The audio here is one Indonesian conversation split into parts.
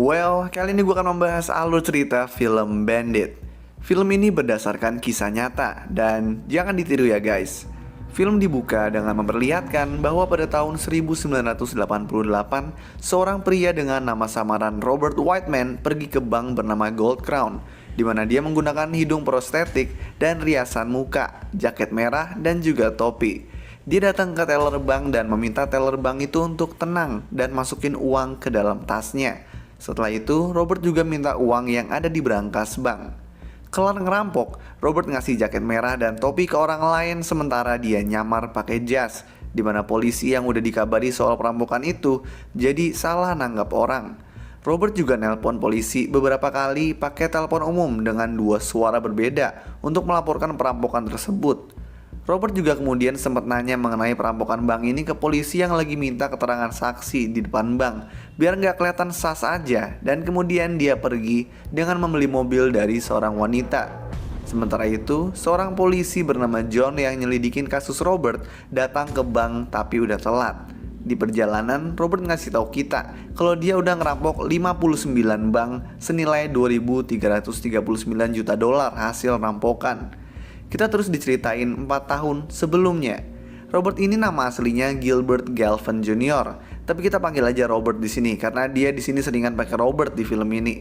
Well, kali ini gue akan membahas alur cerita film Bandit. Film ini berdasarkan kisah nyata dan jangan ditiru ya guys. Film dibuka dengan memperlihatkan bahwa pada tahun 1988, seorang pria dengan nama samaran Robert Whiteman pergi ke bank bernama Gold Crown, di mana dia menggunakan hidung prostetik dan riasan muka, jaket merah, dan juga topi. Dia datang ke teller bank dan meminta teller bank itu untuk tenang dan masukin uang ke dalam tasnya. Setelah itu, Robert juga minta uang yang ada di brankas bank. Kelar ngerampok, Robert ngasih jaket merah dan topi ke orang lain sementara dia nyamar pakai jas, di mana polisi yang udah dikabari soal perampokan itu jadi salah nanggap orang. Robert juga nelpon polisi beberapa kali pakai telepon umum dengan dua suara berbeda untuk melaporkan perampokan tersebut. Robert juga kemudian sempat nanya mengenai perampokan bank ini ke polisi yang lagi minta keterangan saksi di depan bank biar nggak kelihatan sas aja, dan kemudian dia pergi dengan membeli mobil dari seorang wanita. Sementara itu, seorang polisi bernama John yang nyelidikin kasus Robert datang ke bank tapi udah telat. Di perjalanan, Robert ngasih tahu kita kalau dia udah ngerampok 59 bank senilai 2.339 juta dolar hasil rampokan. Kita terus diceritain 4 tahun sebelumnya. Robert ini nama aslinya Gilbert Galvin Jr., tapi kita panggil aja Robert di sini karena dia di sini seringan pakai Robert di film ini.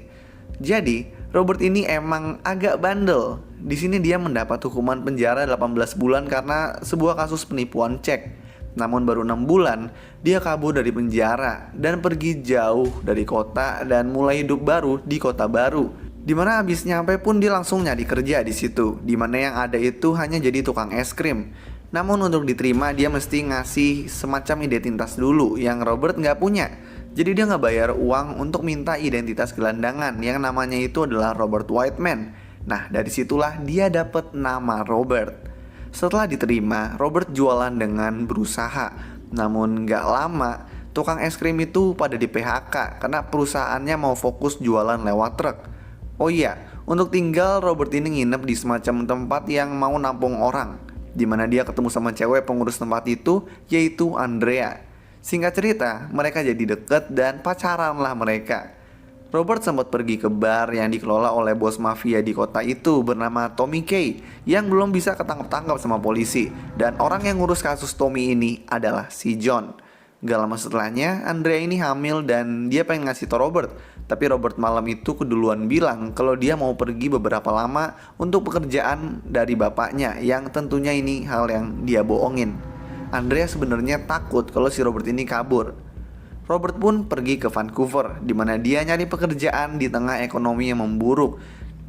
Jadi, Robert ini emang agak bandel. Di sini dia mendapat hukuman penjara 18 bulan karena sebuah kasus penipuan cek. Namun baru 6 bulan, dia kabur dari penjara dan pergi jauh dari kota dan mulai hidup baru di kota baru. Dimana habis nyampe pun dia langsung nyari kerja di situ, dimana yang ada itu hanya jadi tukang es krim. Namun untuk diterima dia mesti ngasih semacam identitas dulu yang Robert nggak punya. Jadi dia nggak bayar uang untuk minta identitas gelandangan yang namanya itu adalah Robert Whiteman. Nah dari situlah dia dapet nama Robert. Setelah diterima, Robert jualan dengan berusaha. Namun nggak lama, tukang es krim itu pada di PHK karena perusahaannya mau fokus jualan lewat truk. Oh iya, untuk tinggal Robert ini nginep di semacam tempat yang mau nampung orang, dimana dia ketemu sama cewek pengurus tempat itu, yaitu Andrea. Singkat cerita, mereka jadi deket dan pacaran lah mereka. Robert sempat pergi ke bar yang dikelola oleh bos mafia di kota itu bernama Tommy Kay, yang belum bisa ketangkap-tangkap sama polisi. Dan orang yang ngurus kasus Tommy ini adalah si John. Gak lama setelahnya, Andrea ini hamil dan dia pengen ngasih tau Robert. Tapi Robert malam itu keduluan bilang kalau dia mau pergi beberapa lama untuk pekerjaan dari bapaknya, yang tentunya ini hal yang dia bohongin. Andrea sebenarnya takut kalau si Robert ini kabur. Robert pun pergi ke Vancouver, di mana dia nyari pekerjaan di tengah ekonomi yang memburuk.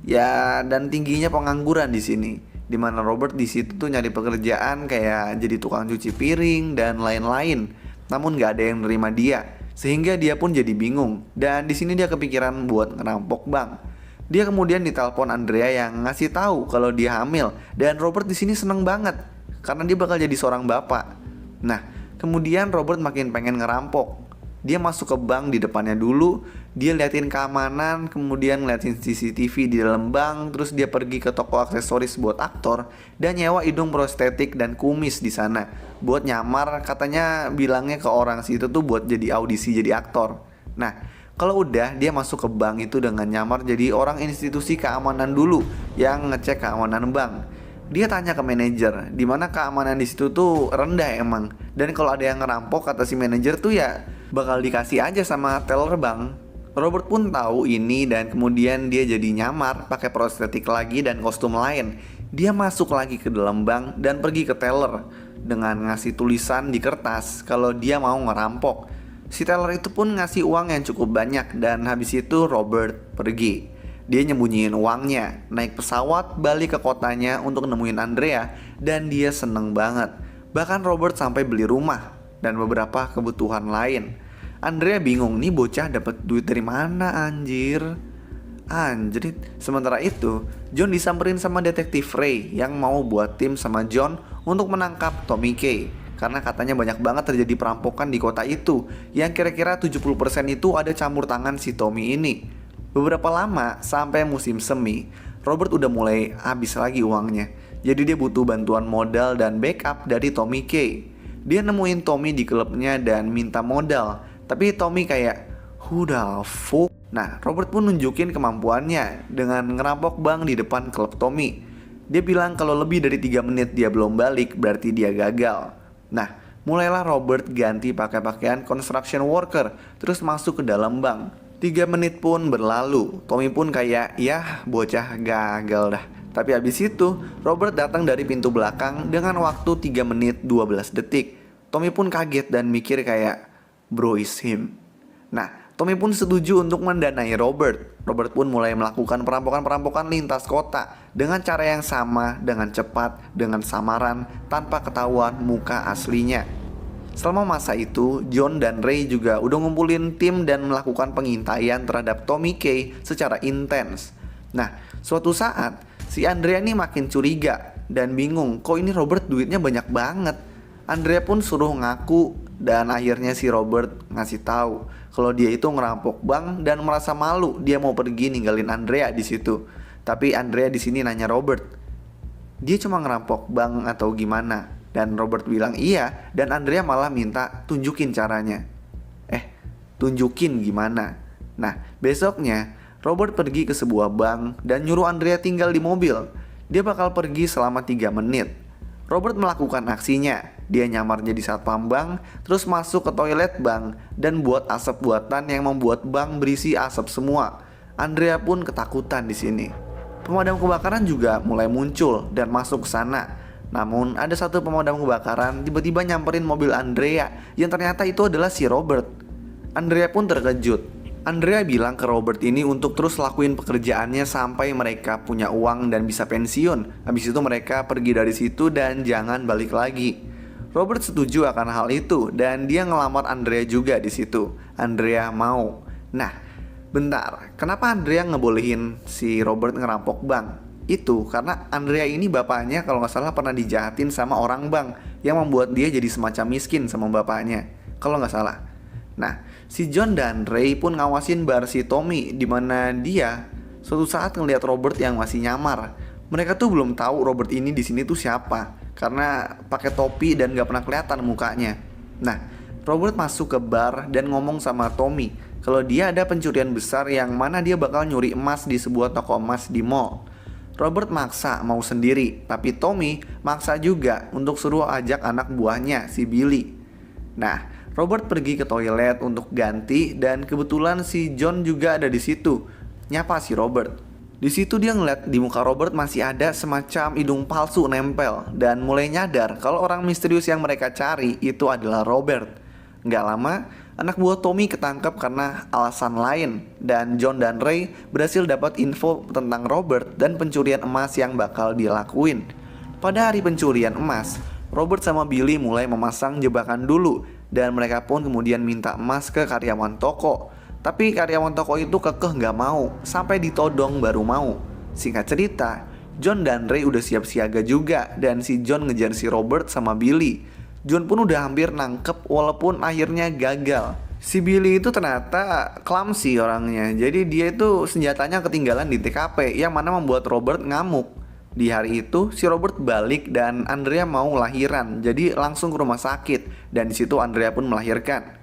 Ya, dan tingginya pengangguran di sini. Di mana Robert di situ tuh nyari pekerjaan kayak jadi tukang cuci piring dan lain-lain. Namun gak ada yang nerima dia, sehingga dia pun jadi bingung. Dan di sini dia kepikiran buat ngerampok bank. Dia kemudian ditelepon Andrea yang ngasih tahu kalau dia hamil, dan Robert di sini seneng banget karena dia bakal jadi seorang bapak. Nah, kemudian Robert makin pengen ngerampok. Dia masuk ke bank di depannya dulu, dia liatin keamanan, kemudian ngeliatin CCTV di dalam bank, terus dia pergi ke toko aksesoris buat aktor dan nyewa hidung prostetik dan kumis di sana buat nyamar, katanya bilangnya ke orang situ tuh buat jadi audisi jadi aktor. Nah, kalau udah dia masuk ke bank itu dengan nyamar jadi orang institusi keamanan dulu yang ngecek keamanan bank. Dia tanya ke manajer, di mana keamanan di situ tuh rendah emang. Dan kalau ada yang ngerampok, kata si manajer tuh ya bakal dikasih aja sama teller bank. Robert pun tahu ini dan kemudian dia jadi nyamar pakai prostetik lagi dan kostum lain. Dia masuk lagi ke dalam bank dan pergi ke teller dengan ngasih tulisan di kertas kalau dia mau ngerampok. Si teller itu pun ngasih uang yang cukup banyak dan habis itu Robert pergi. Dia nyembunyiin uangnya, naik pesawat balik ke kotanya untuk nemuin Andrea, dan dia seneng banget. Bahkan Robert sampai beli rumah dan beberapa kebutuhan lain. Andrea bingung, nih bocah dapat duit dari mana anjir? Anjrit. Sementara itu, John disamperin sama detektif Ray yang mau buat tim sama John untuk menangkap Tommy Kay. Karena katanya banyak banget terjadi perampokan di kota itu, yang kira-kira 70% itu ada campur tangan si Tommy ini. Beberapa lama sampai musim semi, Robert udah mulai habis lagi uangnya. Jadi dia butuh bantuan modal dan backup dari Tommy Kay. Dia nemuin Tommy di klubnya dan minta modal. Tapi Tommy kayak, who the fuck? Nah, Robert pun nunjukin kemampuannya dengan ngerampok bank di depan klub Tommy. Dia bilang kalau lebih dari 3 menit dia belum balik berarti dia gagal. Nah, mulailah Robert ganti pakai pakaian construction worker terus masuk ke dalam bank. 3 menit pun berlalu. Tommy pun kayak, ya bocah gagal dah. Tapi habis itu, Robert datang dari pintu belakang dengan waktu 3 menit 12 detik. Tommy pun kaget dan mikir kayak, bro is him. Nah, Tommy pun setuju untuk mendanai Robert. Robert pun mulai melakukan perampokan-perampokan lintas kota dengan cara yang sama, dengan cepat, dengan samaran, tanpa ketahuan muka aslinya. Selama masa itu, John dan Ray juga udah ngumpulin tim dan melakukan pengintaian terhadap Tommy Kay secara intens. Nah, suatu saat, si Andrea ini makin curiga dan bingung, kok ini Robert duitnya banyak banget. Andrea pun suruh ngaku dan akhirnya si Robert ngasih tahu kalau dia itu ngerampok bank dan merasa malu dia mau pergi ninggalin Andrea di situ. Tapi Andrea di sini nanya Robert, dia cuma ngerampok bank atau gimana? Dan Robert bilang iya, dan Andrea malah minta tunjukin caranya. Tunjukin gimana? Nah, besoknya Robert pergi ke sebuah bank dan nyuruh Andrea tinggal di mobil. Dia bakal pergi selama 3 menit. Robert melakukan aksinya. Dia nyamar jadi satpam bank, terus masuk ke toilet bank dan buat asap buatan yang membuat bank berisi asap semua. Andrea pun ketakutan di sini. Pemadam kebakaran juga mulai muncul dan masuk ke sana. Namun ada satu pemadam kebakaran tiba-tiba nyamperin mobil Andrea yang ternyata itu adalah si Robert. Andrea pun terkejut. Andrea bilang ke Robert ini untuk terus lakuin pekerjaannya sampai mereka punya uang dan bisa pensiun. Habis itu mereka pergi dari situ dan jangan balik lagi. Robert setuju akan hal itu dan dia ngelamar Andrea juga di situ. Andrea mau. Nah, bentar, kenapa Andrea ngebolehin si Robert ngerampok bank? Itu karena Andrea ini bapaknya kalau nggak salah pernah dijahatin sama orang bank yang membuat dia jadi semacam miskin sama bapaknya, kalau nggak salah. Nah, si John dan Ray pun ngawasin bar si Tommy, dimana dia suatu saat ngeliat Robert yang masih nyamar. Mereka tuh belum tahu Robert ini di sini tuh siapa karena pakai topi dan nggak pernah kelihatan mukanya. Nah, Robert masuk ke bar dan ngomong sama Tommy kalau dia ada pencurian besar yang mana dia bakal nyuri emas di sebuah toko emas di mall. Robert maksa mau sendiri, tapi Tommy maksa juga untuk suruh ajak anak buahnya, si Billy. Nah, Robert pergi ke toilet untuk ganti dan kebetulan si John juga ada di situ, nyapa si Robert. Di situ dia ngeliat di muka Robert masih ada semacam hidung palsu nempel dan mulai nyadar kalau orang misterius yang mereka cari itu adalah Robert. Nggak lama, anak buah Tommy ketangkep karena alasan lain dan John dan Ray berhasil dapat info tentang Robert dan pencurian emas yang bakal dilakuin. Pada hari pencurian emas, Robert sama Billy mulai memasang jebakan dulu dan mereka pun kemudian minta emas ke karyawan toko. Tapi karyawan toko itu kekeh nggak mau, sampai ditodong baru mau. Singkat cerita, John dan Ray udah siap siaga juga dan si John ngejar si Robert sama Billy. John pun udah hampir nangkep walaupun akhirnya gagal. Si Billy itu ternyata clumsy orangnya. Jadi dia itu senjatanya ketinggalan di TKP yang mana membuat Robert ngamuk. Di hari itu si Robert balik dan Andrea mau lahiran. Jadi langsung ke rumah sakit dan di situ Andrea pun melahirkan.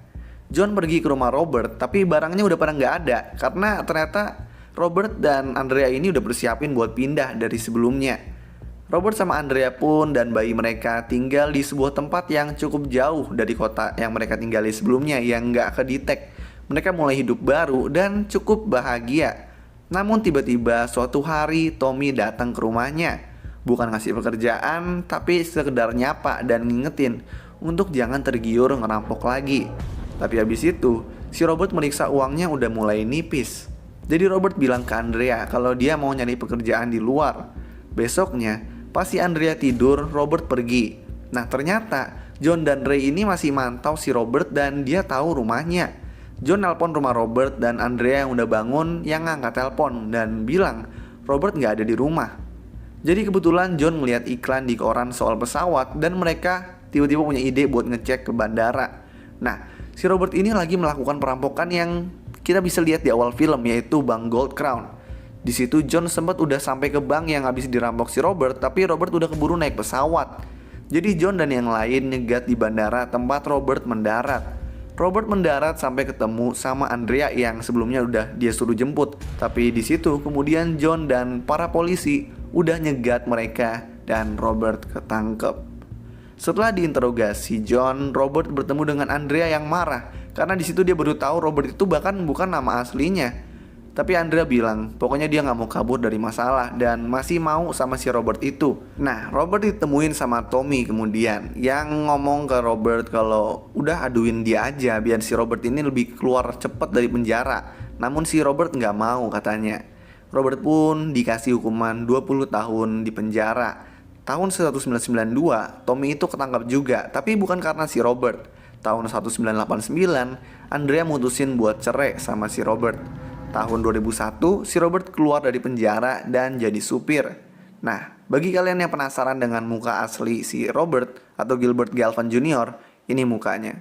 John pergi ke rumah Robert tapi barangnya udah pada nggak ada karena ternyata Robert dan Andrea ini udah persiapin buat pindah dari sebelumnya. Robert sama Andrea pun dan bayi mereka tinggal di sebuah tempat yang cukup jauh dari kota yang mereka tinggali sebelumnya yang nggak kedetek. Mereka mulai hidup baru dan cukup bahagia. Namun tiba-tiba suatu hari Tommy datang ke rumahnya. Bukan ngasih pekerjaan, tapi sekedar nyapa dan ngingetin untuk jangan tergiur ngerampok lagi. Tapi habis itu, si Robert meriksa uangnya udah mulai nipis. Jadi Robert bilang ke Andrea kalau dia mau nyari pekerjaan di luar. Besoknya, pas si Andrea tidur, Robert pergi. Nah ternyata John dan Ray ini masih mantau si Robert dan dia tahu rumahnya. John nelpon rumah Robert dan Andrea yang udah bangun yang ngangkat telepon dan bilang Robert gak ada di rumah. Jadi kebetulan John melihat iklan di koran soal pesawat dan mereka tiba-tiba punya ide buat ngecek ke bandara. Nah, si Robert ini lagi melakukan perampokan yang kita bisa lihat di awal film, yaitu Bank Gold Crown. Di situ John sempat udah sampai ke bank yang habis dirampok si Robert, tapi Robert udah keburu naik pesawat. Jadi John dan yang lain nyegat di bandara tempat Robert mendarat. Robert mendarat sampai ketemu sama Andrea yang sebelumnya udah dia suruh jemput. Tapi di situ kemudian John dan para polisi udah nyegat mereka dan Robert ketangkep. Setelah diinterogasi John, Robert bertemu dengan Andrea yang marah karena di situ dia baru tahu Robert itu bahkan bukan nama aslinya. Tapi Andrea bilang pokoknya dia nggak mau kabur dari masalah dan masih mau sama si Robert itu. Nah, Robert ditemuin sama Tommy kemudian yang ngomong ke Robert kalau udah aduin dia aja biar si Robert ini lebih keluar cepet dari penjara. Namun si Robert nggak mau katanya. Robert pun dikasih hukuman 20 tahun di penjara. Tahun 1992, Tommy itu ketangkap juga, tapi bukan karena si Robert. Tahun 1989, Andrea mutusin buat cerai sama si Robert. Tahun 2001, si Robert keluar dari penjara dan jadi supir. Nah, bagi kalian yang penasaran dengan muka asli si Robert atau Gilbert Galvan Jr., ini mukanya.